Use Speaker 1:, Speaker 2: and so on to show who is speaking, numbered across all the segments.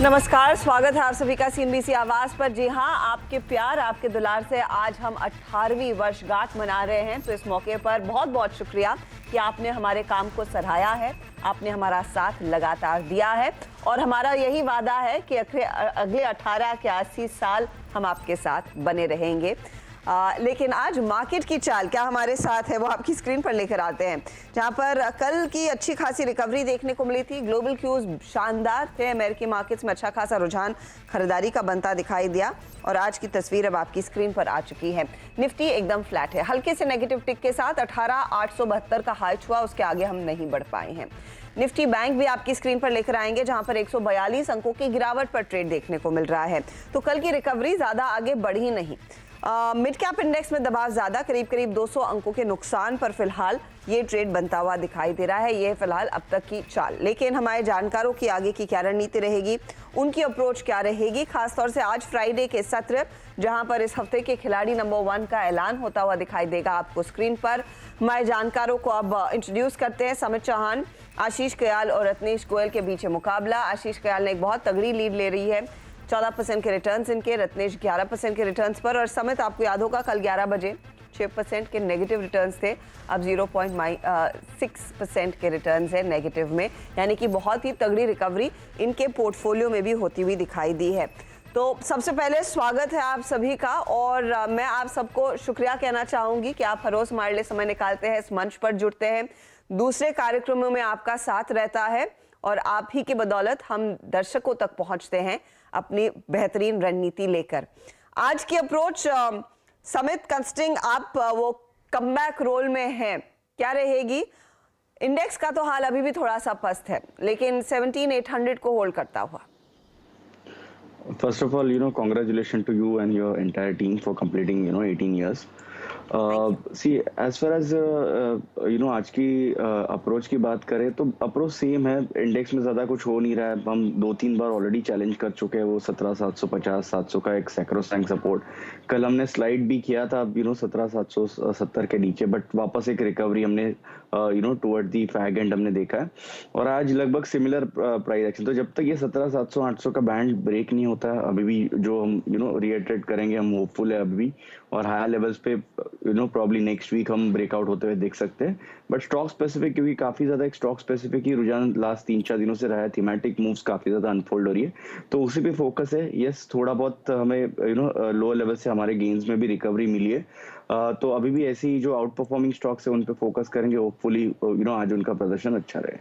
Speaker 1: नमस्कार, स्वागत है आप सभी का सीएनबीसी आवाज पर। जी हाँ, आपके प्यार, आपके दुलार से आज हम 18वीं वर्षगांठ मना रहे हैं। तो इस मौके पर बहुत बहुत शुक्रिया कि आपने हमारे काम को सराहा है, आपने हमारा साथ लगातार दिया है और हमारा यही वादा है कि अगले 18 के 80 साल हम आपके साथ बने रहेंगे। लेकिन आज मार्केट की चाल क्या हमारे साथ है वो आपकी स्क्रीन पर लेकर आते हैं, जहां पर कल की अच्छी खासी रिकवरी देखने को मिली थी। ग्लोबल क्यूज शानदार थे, अमेरिकी मार्केट्स में अच्छा खासा रुझान खरीदारी का बनता दिखाई दिया और आज की तस्वीर अब आपकी स्क्रीन पर आ चुकी है। निफ्टी एकदम फ्लैट है, हल्के से नेगेटिव टिक के साथ 18,872 का हाई छुआ, उसके आगे हम नहीं बढ़ पाए हैं। निफ्टी बैंक भी आपकी स्क्रीन पर लेकर आएंगे, जहां पर 142 अंकों की गिरावट पर ट्रेड देखने को मिल रहा है। तो कल की रिकवरी ज्यादा आगे बढ़ी नहीं। मिड कैप इंडेक्स में दबाव ज्यादा, करीब करीब 200 अंकों के नुकसान पर फिलहाल ये ट्रेड बनता हुआ दिखाई दे रहा है। ये फिलहाल अब तक की चाल, लेकिन हमारे जानकारों की आगे की क्या रणनीति रहेगी, उनकी अप्रोच क्या रहेगी, खासतौर से आज फ्राइडे के सत्र जहां पर इस हफ्ते के खिलाड़ी नंबर 1 का ऐलान होता हुआ दिखाई देगा आपको स्क्रीन पर। हमारे जानकारों को अब इंट्रोड्यूस करते हैं। समित चौहान, आशीष कयाल और रत्नेश गोयल के बीच मुकाबला। आशीष कयाल ने एक बहुत तगड़ी लीड ले रही है, 14% के रिटर्न्स इनके, रत्नेश 11% के रिटर्न्स पर और समित आपको याद होगा कल 11 बजे 6% के नेगेटिव रिटर्न्स थे, अब 0.6% के रिटर्न्स है नेगेटिव में, यानी कि बहुत ही तगड़ी रिकवरी इनके पोर्टफोलियो में भी होती हुई दिखाई दी है। तो सबसे पहले स्वागत है आप सभी का और मैं आप सबको शुक्रिया कहना चाहूंगी कि आप हर रोज हमारे लिए समय निकालते हैं, इस मंच पर जुड़ते हैं, दूसरे कार्यक्रमों में आपका साथ रहता है और आप ही की बदौलत हम दर्शकों तक पहुंचते हैं अपनी बेहतरीन रणनीति लेकर। आज की अप्रोच समित कंस्टिंग आप वो कमबैक रोल में हैं, क्या रहेगी? इंडेक्स का तो हाल अभी भी थोड़ा सा पस्त है, लेकिन 17,800 को होल्ड करता हुआ।
Speaker 2: First of all, congratulations to you and your entire team for completing, 18 years. See, as far as आज की अप्रोच की बात करें तो अप्रोच सेम है। इंडेक्स में ज्यादा कुछ हो नहीं रहा है। हम 2-3 बार ऑलरेडी चैलेंज कर चुके हैं वो 17,750-700 का एक सैक्रोसैंक्ट सपोर्ट। कल हमने स्लाइड भी किया था 17,770 के नीचे, बट वापस एक रिकवरी हमने टुवर्ड दी फैग एंड हमने देखा है और आज लगभग सिमिलर प्राइस एक्शन। तो जब तक ये 17,700-800 का बैंड ब्रेक नहीं होता है, अभी भी जो हम रिएटरेट करेंगे, हम होपफुल है अभी भी और हायर लेवल्स पे प्रॉब्ली नेक्स्ट वीक हम ब्रेकआउट होते हुए देख सकते हैं। बट स्टॉक स्पेसिफिक, क्योंकि काफी ज्यादा एक स्टॉक स्पेसिफिक ही रुझान लास्ट 3-4 दिनों से रहा है, थीमेटिक मूव्स काफी ज्यादा अनफोल्ड हो रही है, तो उसी पे फोकस है। यस, थोड़ा बहुत हमें लोअर लेवल से हमारे गेन्स में भी रिकवरी मिली है, तो अभी भी ऐसी जो आउट परफॉर्मिंग स्टॉक्स है उन पे फोकस करेंगे। होपफुली आज उनका प्रदर्शन अच्छा रहे।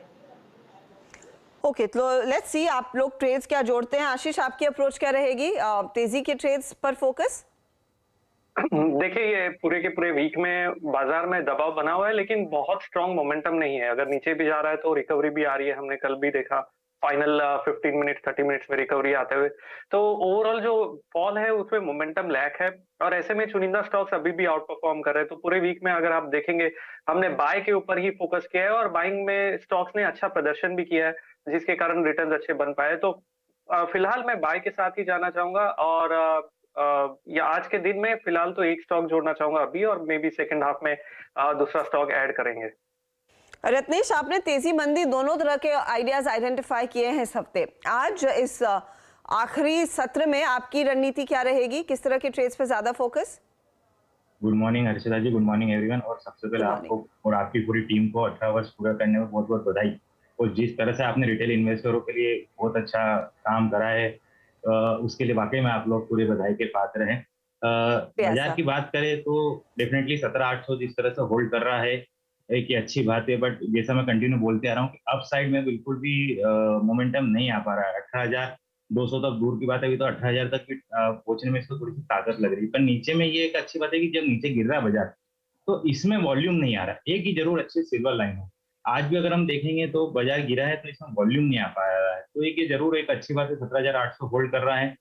Speaker 1: ओके, तो लेट्स सी आप लोग ट्रेड्स क्या जोड़ते हैं। आशीष, आपकी अप्रोच क्या रहेगी? तेजी के ट्रेड्स पर फोकस?
Speaker 3: देखिए, ये पूरे के पूरे वीक में बाजार में दबाव बना हुआ है, लेकिन बहुत स्ट्रॉन्ग मोमेंटम नहीं है। अगर नीचे भी जा रहा है तो रिकवरी भी आ रही है, हमने कल भी देखा फाइनल 15 मिनट 30 मिनट्स में रिकवरी आते हुए। तो ओवरऑल जो फॉल है उसमें मोमेंटम लैक है और ऐसे में चुनिंदा स्टॉक्स अभी भी आउट परफॉर्म कर रहे हैं। तो पूरे वीक में अगर आप देखेंगे, हमने बाय के ऊपर ही फोकस किया है और बाइंग में स्टॉक्स ने अच्छा प्रदर्शन भी किया है, जिसके कारण रिटर्न अच्छे बन पाए। तो फिलहाल मैं बाय के साथ ही जाना चाहूंगा और या आज के दिन में फिलहाल तो एक स्टॉक जोड़ना चाहूंगा अभी, और मे बी सेकेंड हाफ में दूसरा स्टॉक ऐड करेंगे।
Speaker 1: रत्नेश, आपने तेजी मंदी दोनों तरह के आइडियाज आइडेंटिफाई किए हैं इस हफ्ते। आज इस आखिरी सत्र में आपकी रणनीति क्या रहेगी? किस तरह के ट्रेड्स पे ज्यादा फोकस?
Speaker 4: गुड मॉर्निंग हर्षिता जी, गुड मॉर्निंग एवरीवन। और सबसे पहले आपको और आपकी पूरी टीम को 18 वर्ष पूरा करने में बहुत बहुत बधाई। और जिस तरह से आपने रिटेल इन्वेस्टरों के लिए बहुत अच्छा काम करा है, उसके लिए वाकई में आप लोग पूरे बधाई के पात्र हैं। बाजार की बात करें तो डेफिनेटली 17,800 जिस तरह से होल्ड कर रहा है एक ये अच्छी बात है, बट जैसा मैं कंटिन्यू बोलते आ रहा हूँ कि अप साइड में बिल्कुल भी मोमेंटम नहीं आ पा रहा है। 18,200 तक दूर की बात है, अभी तो 18,000 तक भी पहुंचने में इसको थोड़ी सी ताकत लग रही है। पर नीचे में ये एक अच्छी बात है कि जब नीचे गिर रहा है बाजार तो इसमें वॉल्यूम नहीं आ रहा। एक ही जरूर अच्छी सिल्वर लाइन है, आज भी अगर हम देखेंगे तो बाजार गिरा है तो इसमें वॉल्यूम नहीं आ पा रहा है। तो एक ये जरूर एक अच्छी बात है, 17,800 होल्ड कर रहा है।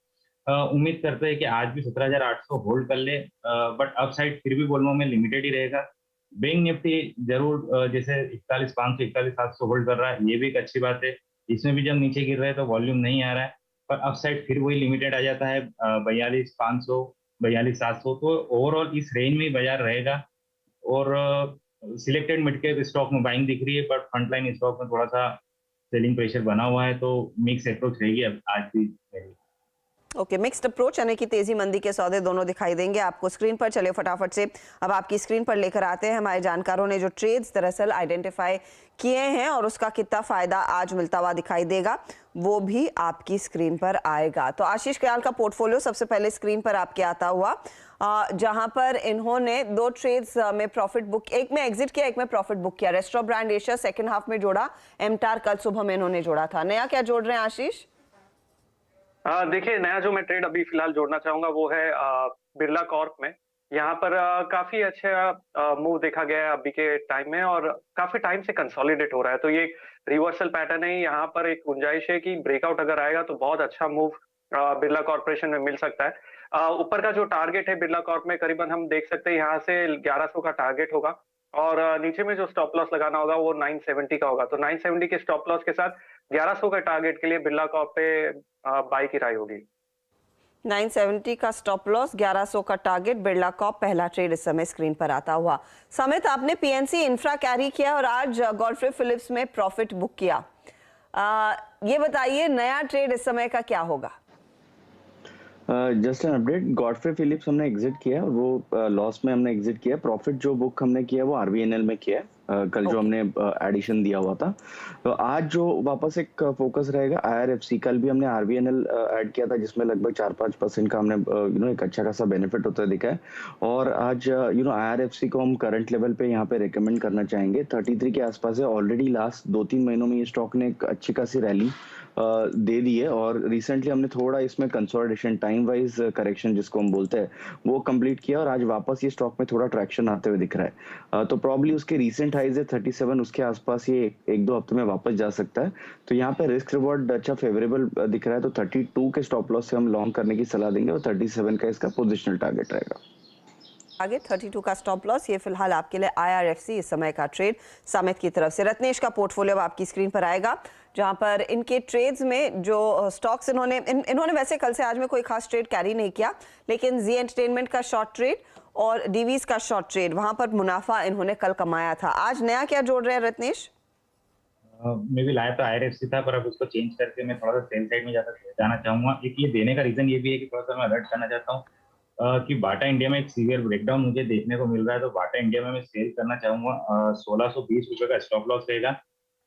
Speaker 4: उम्मीद करते हैं कि आज भी 17,800 होल्ड कर ले, बट अपसाइड फिर भी बोलूँ मैं लिमिटेड ही रहेगा। बैंक निफ्टी जरूर जैसे 41,500 41,700 होल्ड कर रहा है, ये भी एक अच्छी बात है। इसमें भी जब नीचे गिर रहा है तो वॉल्यूम नहीं आ रहा है, पर अपसाइड फिर वही लिमिटेड आ जाता है 42,500 42,700। तो ओवरऑल इस रेंज में बाजार रहेगा और सिलेक्टेड मिड कैप स्टॉक में बाइंग दिख रही है, बट फ्रंटलाइन स्टॉक में थोड़ा सा सेलिंग प्रेशर बना हुआ है, तो मिक्स अप्रोच रहेगी अब आज भी मेरी।
Speaker 1: ओके, मिक्स्ड अप्रोच यानी कि तेजी मंदी के सौदे दोनों दिखाई देंगे आपको स्क्रीन पर। चलिए फटाफट से अब आपकी स्क्रीन पर लेकर आते हैं हमारे जानकारों ने जो ट्रेड्स दरअसल आइडेंटिफाई किए हैं और उसका कितना फायदा आज मिलता हुआ दिखाई देगा वो भी आपकी स्क्रीन पर आएगा। तो आशीष कयाल का पोर्टफोलियो सबसे पहले स्क्रीन पर आपके आता हुआ, जहां पर इन्होंने 2 ट्रेड्स में प्रॉफिट बुक, एक में एग्जिट किया, एक में प्रॉफिट बुक किया। Restaurant brand Asia second half में जोड़ा, एमटार कल सुबह में इन्होंने जोड़ा था। नया क्या जोड़ रहे हैं आशीष?
Speaker 3: देखिए, नया जो मैं ट्रेड अभी फिलहाल जोड़ना चाहूंगा वो है बिरला कॉर्प में। यहाँ पर काफी अच्छा मूव देखा गया है अभी के टाइम में और काफी टाइम से कंसोलिडेट हो रहा है, तो ये एक रिवर्सल पैटर्न है। यहाँ पर एक गुंजाइश है कि ब्रेकआउट अगर आएगा तो बहुत अच्छा मूव बिरला कॉर्पोरेशन में मिल सकता है। ऊपर का जो टारगेट है बिरला कॉर्प में करीबन हम देख सकते हैं यहाँ से 1100 का टारगेट होगा और नीचे में जो स्टॉप लॉस लगाना होगा वो 970 का होगा। तो 970 के स्टॉप लॉस के साथ 1100 का टारगेट के लिए बिरला कॉर्प पे बाई की राय होगी।
Speaker 1: 970 का स्टॉप लॉस, 1100 का टारगेट, बिरला कॉर्प पहला ट्रेड इस समय स्क्रीन पर आता हुआ। समित, आपने पीएनसी इंफ्रा कैरी किया और आज गॉडफ्रे फिलिप्स में प्रॉफिट बुक किया। ये बताइए नया ट्रेड इस समय का क्या होगा?
Speaker 2: Just an update, Godfrey Phillips हमने एग्जिट किया, वो लॉस में हमने एग्जिट किया। प्रॉफिट जो बुक हमने किया वो आरवीएनएल में किया है, कल जो हमने एडिशन दिया हुआ था। तो आज जो वापस एक फोकस रहेगा आईआरएफसी, कल भी हमने आरवीएनएल ऐड किया था जिसमें लगभग 4-5% का हमने एक अच्छा खासा बेनिफिट होता दिखा है। और आज आईआरएफसी को हम करंट लेवल पे यहाँ पे रिकमेंड करना चाहेंगे, 33 के आसपास है। ऑलरेडी लास्ट 2-3 महीनों में ये स्टॉक ने एक अच्छी खासी रैली दे दी है और रिसेंटली हमने थोड़ा इसमें कंसोलिडेशन, टाइम वाइज करेक्शन जिसको हम बोलते हैं, वो कंप्लीट किया और आज वापस ये स्टॉक में थोड़ा ट्रैक्शन आते हुए दिख रहा है। तो प्रॉब्ली उसके रिसेंट हाइज है 37, उसके आसपास ये 1-2 हफ्ते में वापस जा सकता है। तो यहाँ पे रिस्क रिवॉर्ड अच्छा फेवरेबल दिख रहा है, तो 32 के स्टॉप लॉस से हम लॉन्ग करने की सलाह देंगे और 37 का इसका पोजिशनल टारगेट रहेगा।
Speaker 1: आगे 32 का स्टॉप लॉस, ये फिलहाल आपके लिए आईआरएफसी इस समय का ट्रेड समित की तरफ से। रत्नेश का पोर्टफोलियो आपकी स्क्रीन पर आएगा, जहां पर इनके ट्रेड्स में जो स्टॉक्स इन्होंने वैसे कल से आज में कोई खास ट्रेड कैरी नहीं किया, लेकिन जी एंटरटेनमेंट का शॉर्ट ट्रेड और डीवीज का शॉर्ट ट्रेड, वहां पर मुनाफा इन्होंने कल कमाया था। आज नया क्या जोड़ रहे हैं रत्नेश?
Speaker 4: मैं भी लाया तो आईआरएफसी था, पर अब उसको चेंज करके मैं थोड़ा सा सेल साइड में जाना चाहूंगा। एक ये देने का रीजन ये भी है कि थोड़ा सा मैं अलर्ट करना चाहता हूँ कि बाटा इंडिया में एक सीवियर ब्रेकडाउन मुझे देखने को मिल रहा है, तो बाटा इंडिया में मैं सेल करना चाहूंगा। 1620 रुपए का स्टॉप लॉस रहेगा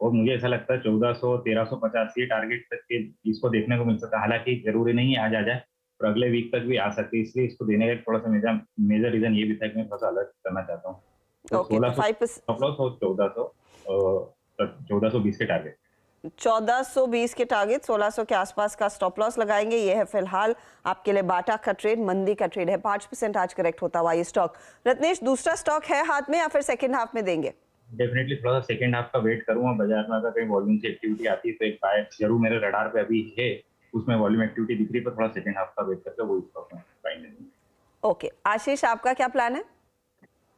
Speaker 4: और मुझे ऐसा लगता है 1400, 1350 ये टारगेट तक के इसको देखने को मिल सकता है। हालांकि जरूरी नहीं है आज आ जाए, पर अगले वीक तक भी आ सकती है, इसलिए इसको देने का थोड़ा सा मेजर रीजन ये भी था कि मैं थोड़ा सा अलर्ट करना चाहता हूँ। तो 1600 स्टॉप लॉस और 1420 के टारगेट,
Speaker 1: 1420 के टारगेट, 1600 के आसपास का स्टॉप लॉस लगाएंगे। ये है फिलहाल आपके लिए बाटा का ट्रेड, मंदी का ट्रेड है। 5% आज करेक्ट होता हुआ ये स्टॉक। रत्नेश, दूसरा स्टॉक है हाथ में या फिर सेकंड हाफ में देंगे?
Speaker 4: डेफिनेटली थोड़ा सा सेकंड हाफ का वेट करूंगा। बाजार में अगर कहीं वॉल्यूम की एक्टिविटी आती है तो एक बाय जरूर मेरे रडार पे अभी है, उसमें वॉल्यूम एक्टिविटी दिख रही है, पर थोड़ा सेकंड हाफ का वेट करके वो स्टॉक में बाय नहीं।
Speaker 1: ओके, आशीष आपका क्या प्लान है?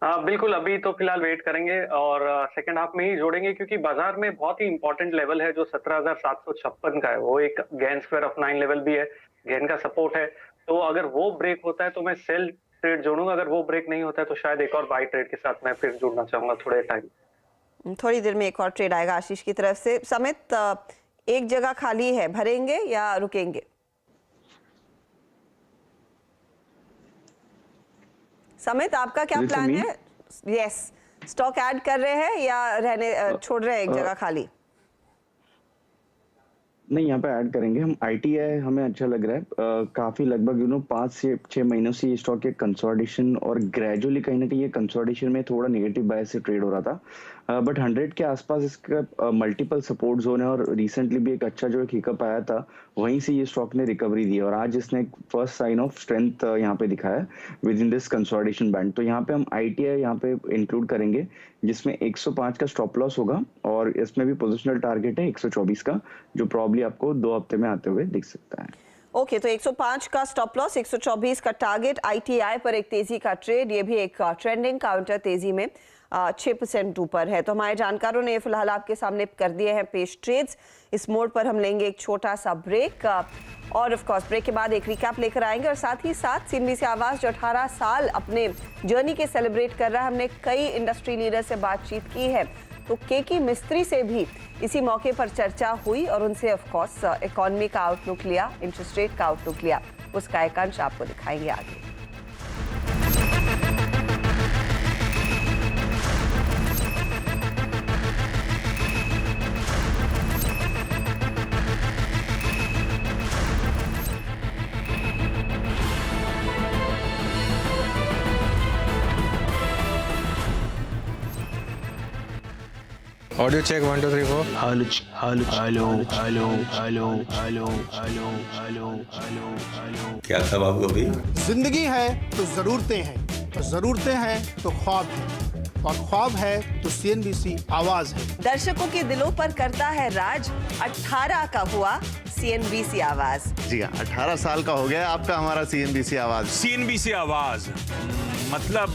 Speaker 3: बिल्कुल, अभी तो फिलहाल वेट करेंगे और सेकंड हाफ में ही जोड़ेंगे, क्योंकि बाजार में बहुत ही इंपॉर्टेंट लेवल है जो 17,756 का है, वो एक गेन स्क्वायर ऑफ 9 लेवल भी है, गेन का सपोर्ट है। तो अगर वो ब्रेक होता है तो मैं सेल ट्रेड जोड़ूंगा, अगर वो ब्रेक नहीं होता है तो शायद एक और बाई ट्रेड के साथ मैं फिर जुड़ना चाहूंगा थोड़े टाइम।
Speaker 1: थोड़ी देर में एक और ट्रेड आएगा आशीष की तरफ से। समित, एक जगह खाली है, भरेंगे या रुकेंगे? समित, आपका क्या प्लान है? यस, स्टॉक ऐड कर रहे हैं या रहने छोड़ रहे हैं एक जगह खाली?
Speaker 2: नहीं, यहाँ पे ऐड करेंगे हम। आईटीआई हमें अच्छा लग रहा है, काफी लगभग 5 से 6 महीनों से ये स्टॉक के कंसोलिडेशन और ग्रेजुअली कहीं ना कहीं ये कंसोलिडेशन में थोड़ा नेगेटिव बायस से ट्रेड हो रहा था, बट 100 के आसपास इसका मल्टीपल सपोर्ट जोन है और रिसेंटली भी एक अच्छा जो एक हिकअप आया था, वहीं से ये स्टॉक ने रिकवरी दी और आज इसने एक फर्स्ट साइन ऑफ स्ट्रेंथ यहाँ पे दिखाया with in this consolidation band. तो यहाँ पे हम आईटीआई यहाँ पे इंक्लूड करेंगे, जिसमें 105 का स्टॉप लॉस होगा और इसमें भी पोजिशनल टारगेट है 124 का, जो प्रॉब्ली आपको 2 हफ्ते में आते हुए दिख सकता है।
Speaker 1: ओके, तो 105 का स्टॉप लॉस, 124 का टारगेट। आईटीआई पर एक तेजी का ट्रेड, ये भी एक ट्रेंडिंग काउंटर तेजी में। 6% ऊपर है। तो हमारे जानकारों ने ये फिलहाल आपके सामने कर दिए हैं पेश ट्रेड्स। इस मोड पर हम लेंगे एक छोटा सा ब्रेक और ऑफ कोर्स ब्रेक के बाद एक रिकैप लेकर आएंगे और साथ ही साथ सीएनबीसी आवाज जो 18 साल अपने जर्नी के सेलिब्रेट कर रहा है, हमने कई इंडस्ट्री लीडर से बातचीत की है। तो केकी मिस्त्री से भी इसी मौके पर चर्चा हुई और उनसे ऑफ कोर्स इकोनॉमी का आउटलुक लिया, इंटरेस्ट रेट का आउटलुक लिया। उसका एक अंश आपको दिखाएंगे आगे।
Speaker 5: Audio check 1 2 3 4
Speaker 6: hello hello hello hello hello hello hello hello.
Speaker 7: क्या था बाबू अभी?
Speaker 8: जिंदगी है तो जरूरतें हैं, तो जरूरतें हैं तो ख्वाब है, और ख्वाब है तो सीएनबीसी आवाज है।
Speaker 1: दर्शकों के दिलों पर करता है राज, 18 का हुआ सीएनबीसी आवाज।
Speaker 9: जी हाँ, 18 साल का हो गया आपका हमारा सीएनबीसी आवाज।
Speaker 6: सीएनबीसी आवाज मतलब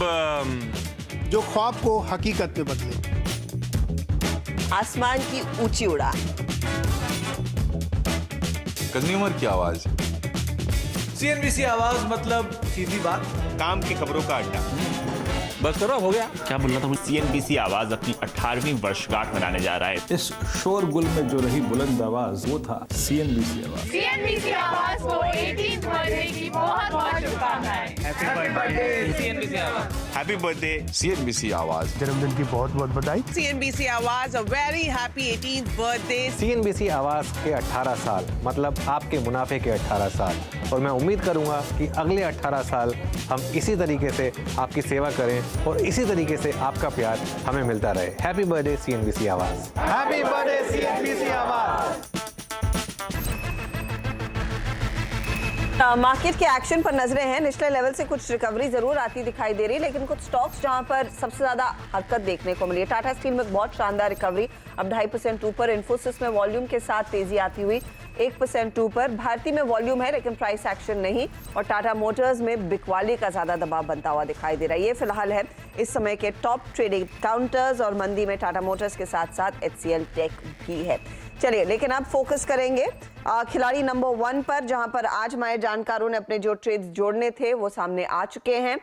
Speaker 8: जो ख्वाब को हकीकत में बदले।
Speaker 1: आसमान की ऊंची उड़ान,
Speaker 7: कंज्यूमर की आवाज।
Speaker 6: सीएनबीसी आवाज मतलब सीधी बात,
Speaker 9: काम की खबरों का अड्डा।
Speaker 6: बस करो, हो गया।
Speaker 10: क्या बोल रहा था? सीएनबीसी आवाज अपनी 18वीं वर्षगांठ मनाने जा रहा है।
Speaker 11: इस शोरगुल में जो रही बुलंद आवाज वो था सीएनबीसी आवाज।
Speaker 12: सीएनबीसी आवाज को 18th बर्थडे की बहुत बहुत शुभकामनाएं।
Speaker 7: हैप्पी बर्थडे सीएनबीसी आवाज। हैप्पी बर्थडे सीएनबीसी आवाज।
Speaker 8: जन्मदिन की बहुत बहुत बधाई।
Speaker 12: सीएनबीसी आवाज a very happy 18th birthday.
Speaker 5: CNBC आवाज के 18 साल मतलब आपके मुनाफे के 18 साल, और मैं उम्मीद करूंगा कि अगले 18 साल हम इसी तरीके से आपकी सेवा करें और इसी तरीके से आपका प्यार हमें मिलता रहे। हैप्पी बर्थडे सीएनबीसी आवाज।
Speaker 8: हैप्पी बर्थडे सीएनबीसी आवाज।
Speaker 1: मार्केट के एक्शन पर नजरें हैं। निचले लेवल से कुछ रिकवरी जरूर आती दिखाई दे रही है, लेकिन कुछ स्टॉक्स जहां पर सबसे ज्यादा हरकत देखने को मिली है। टाटा स्टील में बहुत शानदार रिकवरी, अब 2.5% ऊपर। इन्फोसिस में वॉल्यूम के साथ तेजी आती हुई 1% ऊपर। भारती में वॉल्यूम है लेकिन प्राइस एक्शन नहीं, और टाटा मोटर्स में बिकवाली का ज्यादा दबाव बनता हुआ दिखाई दे रहा है। ये फिलहाल है इस समय के टॉप ट्रेडिंग काउंटर्स, और मंदी में टाटा मोटर्स के साथ साथ HCL टेक भी है। चलिए, लेकिन अब फोकस करेंगे खिलाड़ी नंबर 1 पर, जहां पर आज हमारे जानकारों ने अपने जो ट्रेड्स जोड़ने थे वो सामने आ चुके हैं।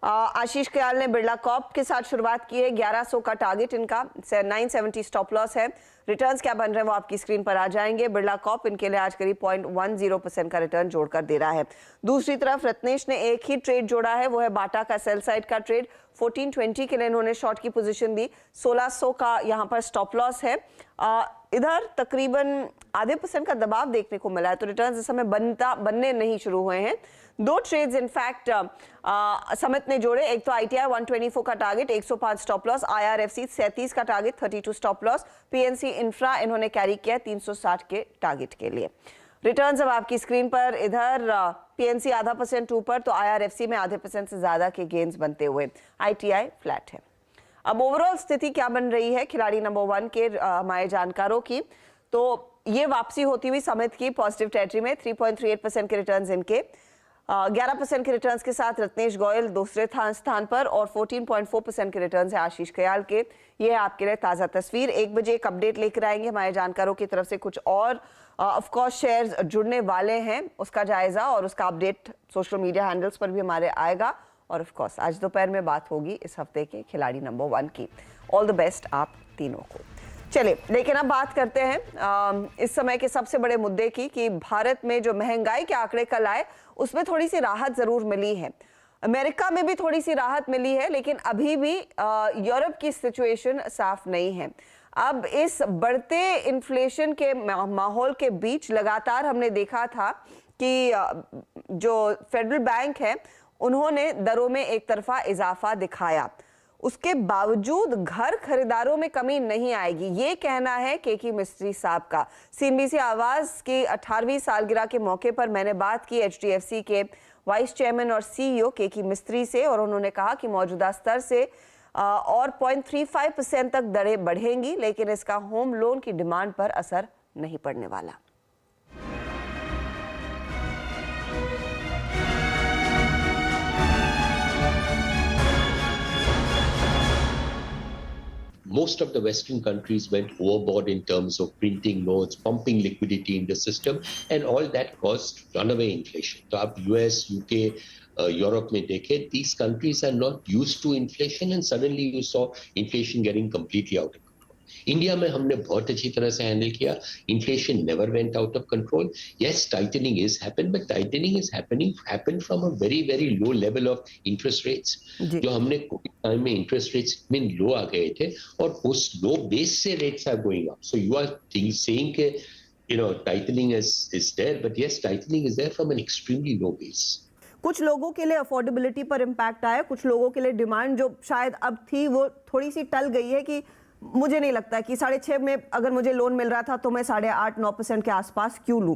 Speaker 1: आशीष कयाल ने बिरला कॉर्प के साथ शुरुआत की है। 1100 का टारगेट इनका, 970 स्टॉप लॉस है। रिटर्न्स क्या बन रहे हैं वो आपकी स्क्रीन पर आ जाएंगे। बिरला कॉर्प इनके लिए आज करीब 0.10% का रिटर्न जोड़कर दे रहा है। दूसरी तरफ रत्नेश ने एक ही ट्रेड जोड़ा है, वो है बाटा का सेल साइड का ट्रेड। 1420 के लिए इन्होंने शॉर्ट की पोजीशन दी। 1600 का यहाँ पर स्टॉप लॉस है। इधर तकरीबन आधे % का दबाव देखने को मिला है, तो रिटर्न्स इस समय बनने नहीं शुरू हुए हैं। 2 ट्रेड्स इनफैक्ट समित ने जोड़े। एक तो ITI 124 का टारगेट, 105 स्टॉप लॉस। IRFC 37 का target, 32 stop loss. PNC infra इन्होंने कैरी किया 360 के टारगेट के लिए। रिटर्न्स अब आपकी स्क्रीन पर। इधर PNC आधा % ऊपर, तो IRFC में आधे % से ज्यादा के गेन्स बनते हुए। ITI फ्लैट है। अब ओवरऑल स्थिति क्या बन रही है खिलाड़ी नंबर 1 के हमारे जानकारों की, तो ये वापसी होती हुई समित की पॉजिटिव टेरिटरी में। 3.38% के रिटर्न्स इनके, 11% के रिटर्न्स के साथ रत्नेश गोयल दूसरे स्थान पर, और 14.4% के रिटर्न्स है आशीष कयाल के। ये है आपके लिए ताज़ा तस्वीर। 1 बजे एक अपडेट लेकर आएंगे हमारे जानकारों की तरफ से। कुछ और ऑफ कोर्स शेयर्स जुड़ने वाले हैं, उसका जायजा और उसका अपडेट सोशल मीडिया हैंडल्स पर भी हमारे आएगा। और ऑफ कोर्स आज दोपहर में बात होगी इस हफ्ते के खिलाड़ी नंबर 1 की। ऑल द बेस्ट आप तीनों को। चलिए, लेकिन अब बात करते हैं इस समय के सबसे बड़े मुद्दे की, कि भारत में जो महंगाई के आंकड़े कल आए उसमें थोड़ी सी राहत जरूर मिली है। अमेरिका में भी थोड़ी सी राहत मिली है, लेकिन अभी भी यूरोप की सिचुएशन साफ नहीं है। अब इस बढ़ते इन्फ्लेशन के माहौल के बीच लगातार हमने देखा था कि जो फेडरल बैंक है उन्होंने दरों में एक तरफा इजाफा दिखाया। उसके बावजूद घर खरीदारों में कमी नहीं आएगी, ये कहना है केकी मिस्त्री साहब का। सीएनबीसी आवाज की 18वीं सालगिरह के मौके पर मैंने बात की HDFC के वाइस चेयरमैन और CEO केकी मिस्त्री से, और उन्होंने कहा कि मौजूदा स्तर से और 0.35% तक दरें बढ़ेंगी, लेकिन इसका होम लोन की डिमांड पर असर नहीं पड़ने वाला।
Speaker 13: most of the Western countries went overboard in terms of printing notes, pumping liquidity in the system, and all that caused runaway inflation. So आप US, UK, Europe में देखें, these countries are not used to inflation, and suddenly you saw inflation getting completely out of control. India में हमने बहुत अच्छी तरह से handle किया. Inflation never went out of control. Yes, tightening is happened, but tightening is happened from a very very low level of interest rates. जो हमने Covid time में interest rates में low आ गए थे, और उस low base से rates are going up. So you are saying कि tightening is there, but yes, tightening is there from an extremely low base.
Speaker 1: कुछ लोगों के लिए अफोर्डेबिलिटी पर इम्पैक्ट आया, कुछ लोगों के लिए डिमांड जो शायद अब थी वो थोड़ी सी टल गई है कि मुझे नहीं लगता कि 6.5 में अगर मुझे लोन मिल रहा था तो मैं 8.5-9% के आसपास क्यों लूं.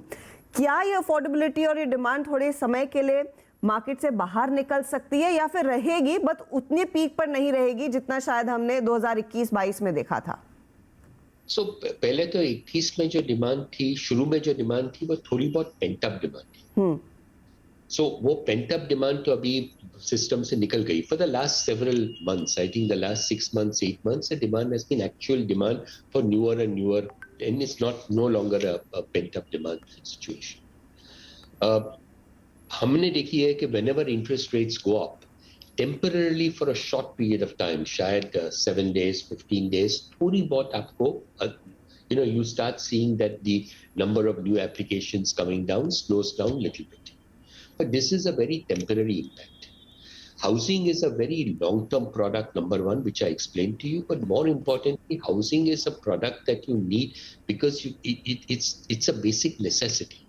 Speaker 1: क्या ये अफोर्डेबिलिटी और ये डिमांड थोड़े समय के लिए मार्केट से बाहर निकल सकती है, या फिर रहेगी बट उतनी पीक पर नहीं रहेगी जितना शायद हमने 2021-22 में देखा था?
Speaker 13: पहले तो 21 में जो डिमांड थी, शुरू में जो डिमांड थी, वो थोड़ी बहुत पेंट अप डिमांड थी. वो पेंट अप डिमांड तो अभी सिस्टम से निकल गई. For the last several months, I think the last 6 months, 8 months, the demand has been actual demand for newer and newer, and it's no longer a pent up demand situation. हमने देखी है कि whenever interest rates go up temporarily for a short period of time, शायद 7 days, 15 days, थोड़ी बहुत आपको you start seeing that the number of new applications coming down slows down a little bit. But this is a very temporary impact. Housing is a very long-term product, number one, which I explained to you. But more importantly, housing is a product that you need because it's a basic necessity.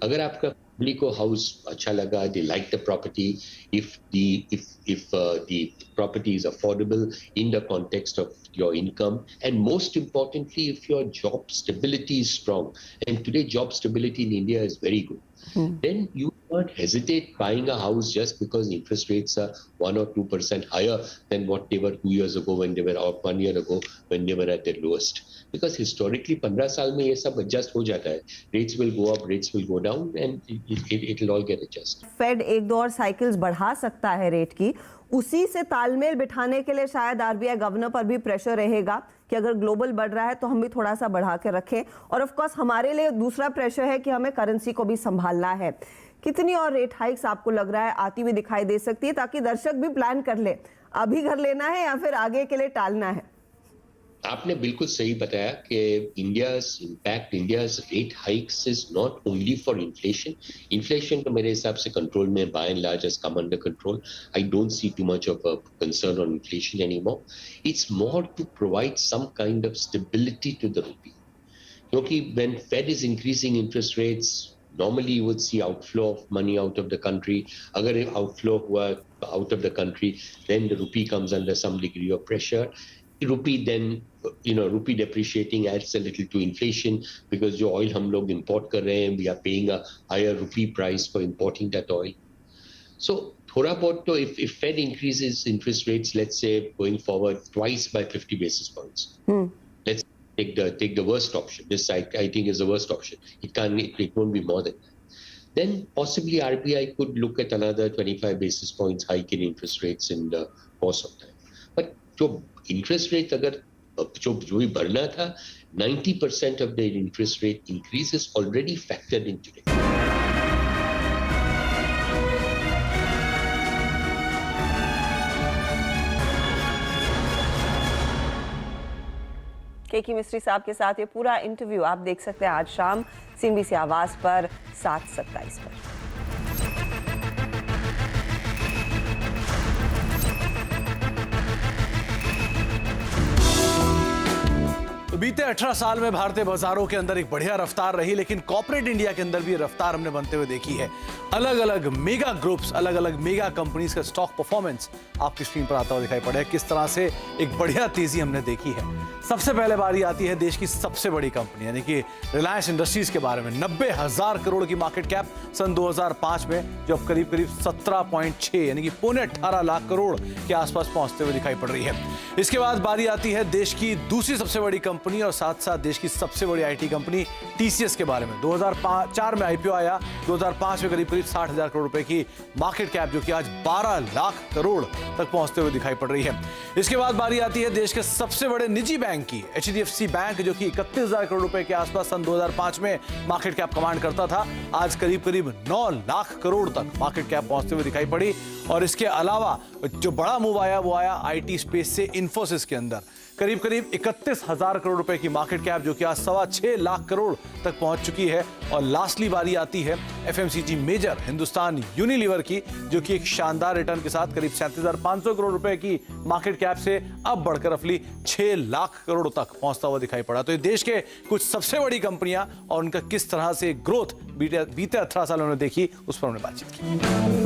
Speaker 13: अगर आपका family को house अच्छा लगा, they like the property, if the property is affordable in the context of your income, and most importantly, if your job stability is strong, and today job stability in India is very good, then you not hesitate buying a house just because interest rates are 1 or 2% higher than what they were 2 years ago when they were, or 1 year ago when they were at their lowest. Because historically 15 साल में ये सब adjust हो जाता है. Rates will go up, rates will go down, and it will all get adjusted.
Speaker 1: Fed 1-2 और cycles बढ़ा सकता है रेट की, उसी से तालमेल बिठाने के लिए शायद आरबीआई गवर्नर पर भी प्रेशर रहेगा कि अगर ग्लोबल बढ़ रहा है तो हम भी थोड़ा सा बढ़ा के रखें. और ऑफ कोर्स हमारे लिए दूसरा प्रेशर है कि हमें करेंसी को भी संभालना है. कितनी और रेट हाइक्स आपको लग रहा है आती हुई दिखाई दे सकती है, ताकि दर्शक भी प्लान कर ले, अभी घर लेना है या फिर आगे के लिए टालना है?
Speaker 13: आपने बिल्कुल सही बताया कि India's rate hikes is not only for inflation. Inflation तो मेरे हिसाब से कंट्रोल में by and large has come under control. I don't see too much of a concern on inflation anymore. It's more to provide some kind of stability to the rupee, क्योंकि when Fed is increasing interest rates, normally you would see outflow of money out of the country. Agar outflow hua out of the country, then the rupee comes under some degree of pressure. Rupee then, rupee depreciating adds a little to inflation, because jo oil hum log import kar rahe hain, we are paying a higher rupee price for importing that oil. So thoda bahut to, if Fed increases interest rates, let's say going forward twice by 50 basis points, let's take the worst option. This I think is the worst option. It won't be more than that. Then possibly RBI could look at another 25 basis points hike in interest rates in the course of time. But जो interest rate अगर जो भी बढ़ना था, 90% of the interest rate increase is already factored in today.
Speaker 1: केकी मिस्त्री साहब के साथ ये पूरा इंटरव्यू आप देख सकते हैं आज शाम सीएनबीसी आवाज पर 7:27 पर.
Speaker 6: तो बीते 18 साल में भारतीय बाजारों के अंदर एक बढ़िया रफ्तार रही, लेकिन कॉर्पोरेट इंडिया के अंदर भी रफ्तार हमने बनते हुए देखी है. अलग अलग मेगा ग्रुप्स, अलग अलग मेगा कंपनीज का स्टॉक परफॉर्मेंस आपकी स्क्रीन पर आता हुआ दिखाई पड़ा है. किस तरह से एक बढ़िया तेजी हमने देखी है. सबसे पहले बारी आती है देश की सबसे बड़ी कंपनी यानी कि रिलायंस इंडस्ट्रीज के बारे में. 90,000 करोड़ की मार्केट कैप सन 2005 में, जो अब करीब करीब 17.6 यानी कि 18.5 लाख करोड़ के आसपास पहुंचते हुए दिखाई पड़ रही है. इसके बाद बारी आती है देश की दूसरी सबसे बड़ी कंपनी कंपनी और साथ साथ देश की सबसे बड़ी आईटी कंपनी टीसीएस के बारे में। 2004 में आईपीओ आया, 2005 में करीब 60,000 करोड़ रुपए की मार्केट कैप, जो कि आज 12 लाख करोड़ तक पहुंचते हुए दिखाई पड़ रही है। इसके बाद बारी आती है देश के सबसे बड़े निजी बैंक की, एचडीएफसी बैंक, जो कि 31,000 करोड़ रुपए के आसपास सन 2005 में मार्केट कैप कमांड करता था। आज करीब 9 लाख करोड़ तक मार्केट कैप पहुंचते हुए दिखाई पड़ी। और इसके अलावा जो बड़ा मूव आया वो आया आईटी स्पेस से इंफोसिस के अंदर, करीब 31,000 करोड़ रुपए की मार्केट कैप, जो कि आज 6.25 लाख करोड़ तक पहुंच चुकी है। और लास्टली बारी आती है एफएमसीजी मेजर हिंदुस्तान यूनिलीवर की, जो कि एक शानदार रिटर्न के साथ करीब 37,500 करोड़ रुपए की मार्केट कैप से अब बढ़कर रफली 6 लाख करोड़ तक पहुंचता हुआ दिखाई पड़ा। तो ये देश के कुछ सबसे बड़ी कंपनियां और उनका किस तरह से ग्रोथ बीते 18 सालों में देखी, उस पर हमने बातचीत की।